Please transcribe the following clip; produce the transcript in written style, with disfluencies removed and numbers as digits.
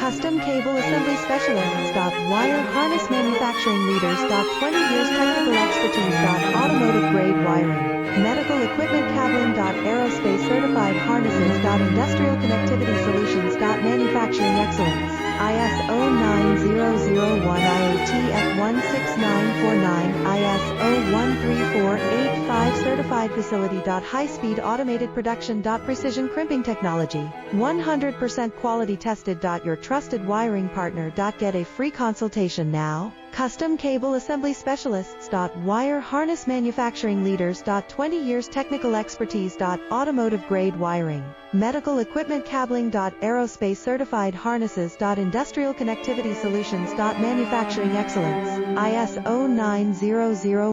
Custom Cable Assembly Specialists. Wire Harness Manufacturing Leaders. 20 years technical expertise. Automotive grade wiring. Medical equipment cabling. Aerospace certified harnesses. Industrial connectivity solutions. Manufacturing excellence. ISO 9001 IATF 16949 ISO 13485 certified facility. High-speed automated production. Precision crimping technology. 100% quality tested. Your trusted wiring partner. Get a free consultation now. Custom Cable Assembly Specialists. Wire Harness Manufacturing Leaders. 20 years technical expertise. Automotive grade wiring. Medical equipment cabling. Aerospace certified harnesses. Industrial connectivity solutions. Manufacturing excellence. ISO 9001